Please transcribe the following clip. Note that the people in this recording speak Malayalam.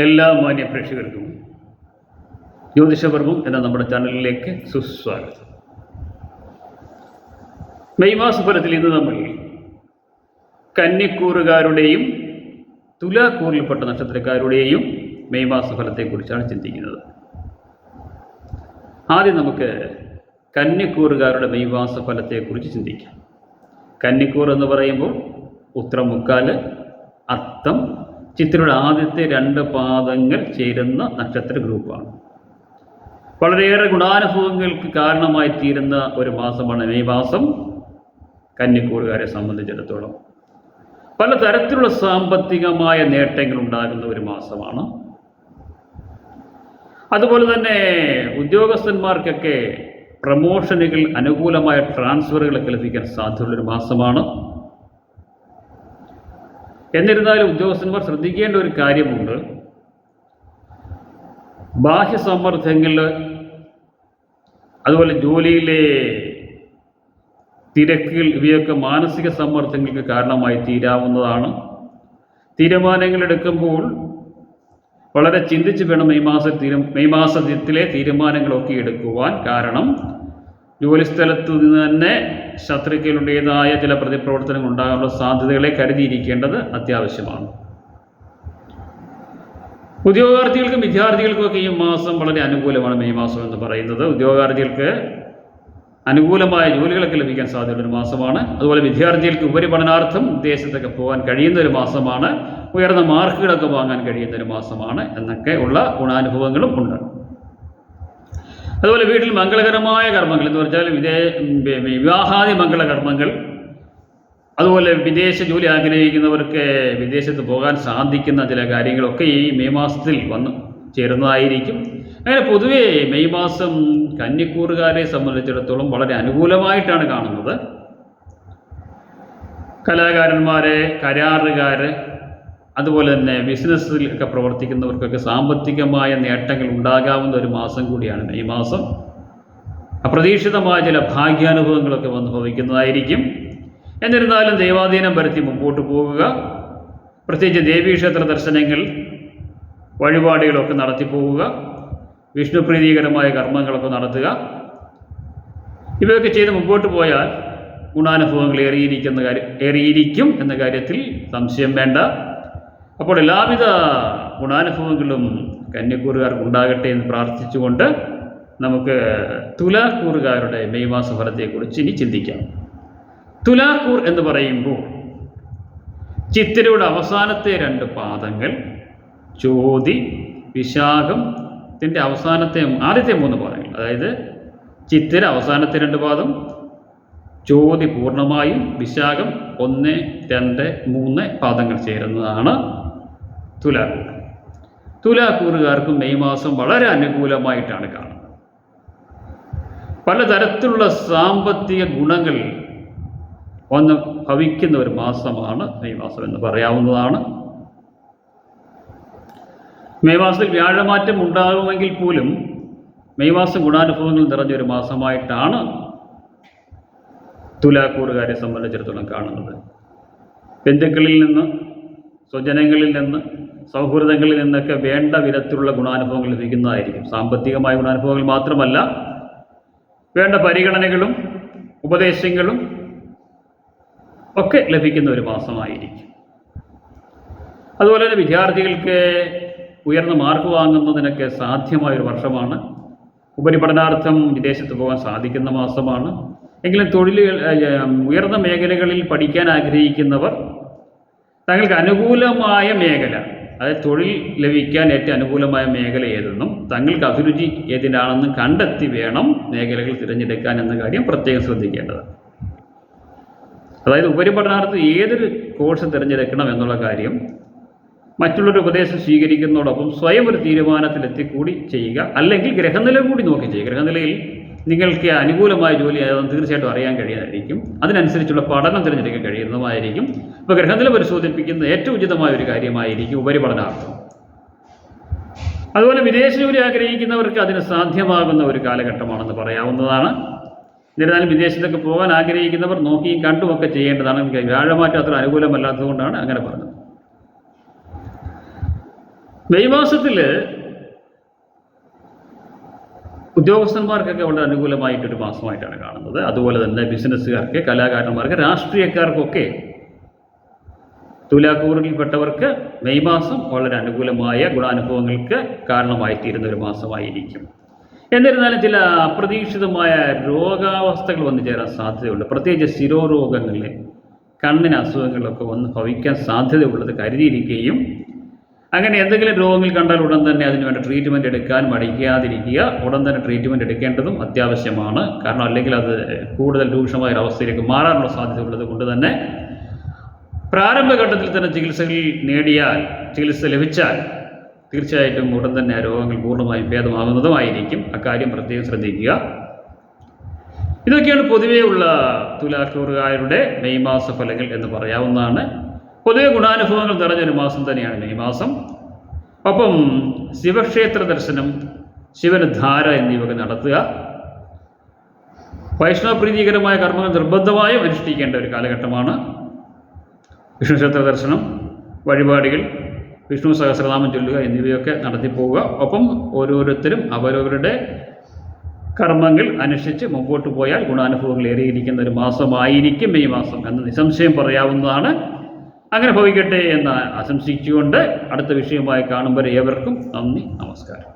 എല്ലാ മാന്യ പ്രേക്ഷകർക്കും ജ്യോതിഷപർവം എന്ന നമ്മുടെ ചാനലിലേക്ക് സുസ്വാഗതം. മെയ് മാസ ഫലത്തിൽ ഇന്ന് നമ്മൾ കന്നിക്കൂറുകാരുടെയും തുലാക്കൂറിൽപ്പെട്ട നക്ഷത്രക്കാരുടെയും മെയ് മാസ ഫലത്തെക്കുറിച്ചാണ് ചിന്തിക്കുന്നത്. ആദ്യം നമുക്ക് കന്നിക്കൂറുകാരുടെ മെയ് മാസ ഫലത്തെക്കുറിച്ച് ചിന്തിക്കാം. കന്നിക്കൂർ എന്ന് പറയുമ്പോൾ ഉത്രം മുക്കാല്, അത്തം, ചിത്രയുടെ ആദ്യത്തെ 2 പാദങ്ങൾ ചേരുന്ന നക്ഷത്ര ഗ്രൂപ്പാണ്. വളരെയേറെ ഗുണാനുഭവങ്ങൾക്ക് കാരണമായി തീരുന്ന ഒരു മാസമാണ് മെയ് മാസം കന്നിക്കൂറുകാരെ സംബന്ധിച്ചിടത്തോളം. പലതരത്തിലുള്ള സാമ്പത്തികമായ നേട്ടങ്ങൾ ഉണ്ടാകുന്ന ഒരു മാസമാണ്. അതുപോലെ തന്നെ ഉദ്യോഗസ്ഥന്മാർക്കൊക്കെ പ്രമോഷനുകൾ, അനുകൂലമായ ട്രാൻസ്ഫറുകളൊക്കെ ലഭിക്കാൻ സാധ്യതയുള്ളൊരു മാസമാണ്. എന്നിരുന്നാലും ഉദ്യോഗസ്ഥന്മാർ ശ്രദ്ധിക്കേണ്ട ഒരു കാര്യമുണ്ട്. ബാഹ്യ സമ്മർദ്ദങ്ങൾ, അതുപോലെ ജോലിയിലെ തിരക്കുകൾ, ഇവയൊക്കെ മാനസിക സമ്മർദ്ദങ്ങൾക്ക് കാരണമായി തീരാവുന്നതാണ്. തീരുമാനങ്ങൾ എടുക്കുമ്പോൾ വളരെ ചിന്തിച്ച് വേണം മെയ് മാസത്തിലെ തീരുമാനങ്ങളൊക്കെ എടുക്കുവാൻ. കാരണം ജോലിസ്ഥലത്ത് നിന്ന് തന്നെ ശത്രുക്കളുടേതായ ചില പ്രതിപ്രവർത്തനങ്ങൾ ഉണ്ടാകാനുള്ള സാധ്യതകളെ കരുതിയിരിക്കേണ്ടത് അത്യാവശ്യമാണ്. ഉദ്യോഗാർത്ഥികൾക്കും വിദ്യാർത്ഥികൾക്കുമൊക്കെ ഈ മാസം വളരെ അനുകൂലമാണ് മെയ് മാസം എന്ന് പറയുന്നത്. ഉദ്യോഗാർത്ഥികൾക്ക് അനുകൂലമായ ജോലികളൊക്കെ ലഭിക്കാൻ സാധ്യതയുള്ളൊരു മാസമാണ്. അതുപോലെ വിദ്യാർത്ഥികൾക്ക് ഉപരിപഠനാർത്ഥം വിദേശത്തൊക്കെ പോകാൻ കഴിയുന്ന ഒരു മാസമാണ്. ഉയർന്ന മാർക്കുകളൊക്കെ വാങ്ങാൻ കഴിയുന്ന ഒരു മാസമാണ് എന്നൊക്കെ ഉള്ള ഗുണാനുഭവങ്ങളും ഉണ്ട്. അതുപോലെ വീട്ടിൽ മംഗളകരമായ കർമ്മങ്ങൾ എന്ന് പറഞ്ഞാൽ വിവാഹാദി മംഗളകർമ്മങ്ങൾ, അതുപോലെ വിദേശ ജോലി ആഗ്രഹിക്കുന്നവർക്ക് വിദേശത്ത് പോകാൻ സാധിക്കുന്ന ചില കാര്യങ്ങളൊക്കെ ഈ മെയ് മാസത്തിൽ വന്ന് ചേരുന്നതായിരിക്കും. അങ്ങനെ പൊതുവേ മെയ് മാസം കന്നിക്കൂറുകാരെ സംബന്ധിച്ചിടത്തോളം വളരെ അനുകൂലമായിട്ടാണ് കാണുന്നത്. കലാകാരന്മാരെ, കരാറുകാർ, അതുപോലെ തന്നെ ബിസിനസ്സിൽ ഒക്കെ പ്രവർത്തിക്കുന്നവർക്കൊക്കെ സാമ്പത്തികമായ നേട്ടങ്ങൾ ഉണ്ടാകാവുന്ന ഒരു മാസം കൂടിയാണ് മെയ് മാസം. അപ്രതീക്ഷിതമായ ചില ഭാഗ്യാനുഭവങ്ങളൊക്കെ വന്ന് ഭവിക്കുന്നതായിരിക്കും. എന്നിരുന്നാലും ദൈവാധീനം വരുത്തി മുമ്പോട്ട് പോകുക, പ്രത്യേകിച്ച് ദേവീക്ഷേത്ര ദർശനങ്ങൾ, വഴിപാടുകളൊക്കെ നടത്തി പോവുക, വിഷ്ണുപ്രീതികരമായ കർമ്മങ്ങളൊക്കെ നടത്തുക, ഇവയൊക്കെ ചെയ്ത് മുമ്പോട്ട് പോയാൽ ഗുണാനുഭവങ്ങൾ ഏറിയിരിക്കും എന്ന കാര്യത്തിൽ സംശയം വേണ്ട. അപ്പോൾ എല്ലാവിധ ഗുണാനുഭവങ്ങളും കന്യക്കൂറുകാർക്ക് ഉണ്ടാകട്ടെ എന്ന് പ്രാർത്ഥിച്ചുകൊണ്ട് നമുക്ക് തുലാക്കൂറുകാരുടെ മെയ് മാസ ഫലത്തെക്കുറിച്ച് ഇനി ചിന്തിക്കാം. തുലാക്കൂർ എന്ന് പറയുമ്പോൾ ചിത്തിരയുടെ അവസാനത്തെ 2 പാദങ്ങൾ, ചോതി, വിശാഖത്തിൻ്റെ ആദ്യത്തെ 3 പാദങ്ങൾ, അതായത് ചിത്തിര അവസാനത്തെ 2 പാദം, ചോതി പൂർണ്ണമായും, വിശാഖം 1, 2, 3 പാദങ്ങൾ ചേരുന്നതാണ് തുലാക്കൂർ. തുലാക്കൂറുകാർക്ക് മെയ് മാസം വളരെ അനുകൂലമായിട്ടാണ് കാണുന്നത്. പലതരത്തിലുള്ള സാമ്പത്തിക ഗുണങ്ങൾ വന്ന് ഭവിക്കുന്ന ഒരു മാസമാണ് മെയ് മാസം എന്ന് പറയാവുന്നതാണ്. മെയ് മാസത്തിൽ വ്യാഴമാറ്റം ഉണ്ടാകുമെങ്കിൽ പോലും മെയ് മാസം ഗുണാനുഭവങ്ങൾ നിറഞ്ഞൊരു മാസമായിട്ടാണ് തുലാക്കൂറുകാരെ സംബന്ധിച്ചിടത്തോളം കാണുന്നത്. ബന്ധുക്കളിൽ നിന്ന്, സ്വജനങ്ങളിൽ നിന്ന്, സൗഹൃദങ്ങളിൽ നിന്നൊക്കെ വേണ്ട വിധത്തിലുള്ള ഗുണാനുഭവങ്ങൾ ലഭിക്കുന്നതായിരിക്കും. സാമ്പത്തികമായ ഗുണാനുഭവങ്ങൾ മാത്രമല്ല, വേണ്ട പരിഗണനകളും ഉപദേശങ്ങളും ഒക്കെ ലഭിക്കുന്ന ഒരു മാസമായിരിക്കും. അതുപോലെ തന്നെ വിദ്യാർത്ഥികൾക്ക് ഉയർന്ന മാർക്ക് വാങ്ങുന്നതിനൊക്കെ സാധ്യമായൊരു വർഷമാണ്. ഉപരിപഠനാർത്ഥം വിദേശത്ത് പോകാൻ സാധിക്കുന്ന മാസമാണ്. എങ്കിലും ഉയർന്ന മേഖലകളിൽ പഠിക്കാൻ ആഗ്രഹിക്കുന്നവർ തങ്ങൾക്ക് അനുകൂലമായ മേഖല, അതായത് തൊഴിൽ ലഭിക്കാൻ ഏറ്റവും അനുകൂലമായ മേഖല ഏതെന്നും തങ്ങൾക്ക് അഭിരുചി ഏതിനാണെന്നും കണ്ടെത്തി വേണം മേഖലകൾ തിരഞ്ഞെടുക്കാൻ എന്ന കാര്യം പ്രത്യേകം ശ്രദ്ധിക്കേണ്ടതാണ്. അതായത് ഉപരിപഠനാർത്ഥം ഏതൊരു കോഴ്സ് തിരഞ്ഞെടുക്കണം എന്നുള്ള കാര്യം മറ്റുള്ളൊരു ഉപദേശം സ്വീകരിക്കുന്നതോടൊപ്പം സ്വയം ഒരു തീരുമാനത്തിലെത്തിക്കൂടി ചെയ്യുക, അല്ലെങ്കിൽ ഗ്രഹനില കൂടി നോക്കി ചെയ്യുക. ഗ്രഹനിലയിൽ നിങ്ങൾക്ക് അനുകൂലമായ ജോലി ഏതെന്ന് തീർച്ചയായിട്ടും അറിയാൻ കഴിയുന്നതായിരിക്കും. അതിനനുസരിച്ചുള്ള പഠനം തിരഞ്ഞെടുക്കാൻ കഴിയുന്നതുമായിരിക്കും. ഇപ്പോൾ ഗ്രഹനില പരിശോധിപ്പിക്കുന്ന ഏറ്റവും ഉചിതമായ ഒരു കാര്യമായിരിക്കും ഉപരിപഠനാർത്ഥം. അതുപോലെ വിദേശ ജോലി ആഗ്രഹിക്കുന്നവർക്ക് അതിന് സാധ്യമാകുന്ന ഒരു കാലഘട്ടമാണെന്ന് പറയാവുന്നതാണ്. എന്നിരുന്നാലും വിദേശത്തൊക്കെ പോകാൻ ആഗ്രഹിക്കുന്നവർ നോക്കിയും കണ്ടുമൊക്കെ ചെയ്യേണ്ടതാണ്. വ്യാഴമാറ്റം അത്ര അനുകൂലമല്ലാത്തതുകൊണ്ടാണ് അങ്ങനെ പറഞ്ഞത്. മെയ് മാസത്തിൽ ഉദ്യോഗസ്ഥന്മാർക്കൊക്കെ വളരെ അനുകൂലമായിട്ടൊരു മാസമായിട്ടാണ് കാണുന്നത്. അതുപോലെ തന്നെ ബിസിനസ്സുകാർക്ക്, കലാകാരന്മാർക്ക്, രാഷ്ട്രീയക്കാർക്കൊക്കെ, തുലാക്കൂറിൽപ്പെട്ടവർക്ക് മെയ് മാസം വളരെ അനുകൂലമായ ഗുണാനുഭവങ്ങൾക്ക് കാരണമായി തീരുന്ന ഒരു മാസമായിരിക്കും. എന്നിരുന്നാലും ചില അപ്രതീക്ഷിതമായ രോഗാവസ്ഥകൾ വന്നു ചേരാൻ സാധ്യതയുണ്ട്. പ്രത്യേകിച്ച് ശിരോരോഗങ്ങളിൽ, കണ്ണിന് അസുഖങ്ങളൊക്കെ വന്ന് ഭവിക്കാൻ സാധ്യതയുള്ളത് കരുതിയിരിക്കുകയും അങ്ങനെ എന്തെങ്കിലും രോഗങ്ങൾ കണ്ടാൽ ഉടൻ തന്നെ അതിനുവേണ്ട ട്രീറ്റ്മെൻറ്റ് എടുക്കാൻ മടിക്കാതിരിക്കുക. ഉടൻ തന്നെ ട്രീറ്റ്മെൻറ്റ് എടുക്കേണ്ടതും അത്യാവശ്യമാണ്. കാരണം അല്ലെങ്കിൽ അത് കൂടുതൽ രൂക്ഷമായ ഒരവസ്ഥയിലേക്ക് മാറാനുള്ള സാധ്യതയുള്ളത് കൊണ്ട് തന്നെ പ്രാരംഭഘട്ടത്തിൽ തന്നെ ചികിത്സ ലഭിച്ചാൽ തീർച്ചയായിട്ടും ഉടൻ തന്നെ ആ രോഗങ്ങൾ പൂർണ്ണമായും ഭേദമാകുന്നതുമായിരിക്കും. അക്കാര്യം പ്രത്യേകം ശ്രദ്ധിക്കുക. ഇതൊക്കെയാണ് പൊതുവെയുള്ള തുലാക്കൂറുകാരുടെ മെയ് മാസ ഫലങ്ങൾ എന്ന് പറയാവുന്നതാണ്. പൊതുവെ ഗുണാനുഭവങ്ങൾ നിറഞ്ഞൊരു മാസം തന്നെയാണ് മെയ് മാസം. ഒപ്പം ശിവക്ഷേത്ര ദർശനം, ശിവന് ധാര എന്നിവയൊക്കെ നടത്തുക. വൈഷ്ണവ പ്രീതികരമായ കർമ്മങ്ങൾ നിർബന്ധമായും അനുഷ്ഠിക്കേണ്ട ഒരു കാലഘട്ടമാണ്. വിഷ്ണു ക്ഷേത്ര ദർശനം, വഴിപാടുകൾ, വിഷ്ണു സഹസ്രനാമം ചൊല്ലുക എന്നിവയൊക്കെ നടത്തിപ്പോവുക. ഒപ്പം ഓരോരുത്തരും അവരവരുടെ കർമ്മങ്ങൾ അനുഷ്ഠിച്ച് മുമ്പോട്ട് പോയാൽ ഗുണാനുഭവങ്ങൾ ഏറിയിരിക്കുന്ന ഒരു മാസമായിരിക്കും മെയ് മാസം എന്ന് നിസ്സംശയം പറയാവുന്നതാണ്. അങ്ങനെ ഭവിക്കട്ടെ എന്ന് ആശംസിച്ചുകൊണ്ട് അടുത്ത വിഷയമായി കാണുമ്പോൾ ഏവർക്കും നന്ദി, നമസ്കാരം.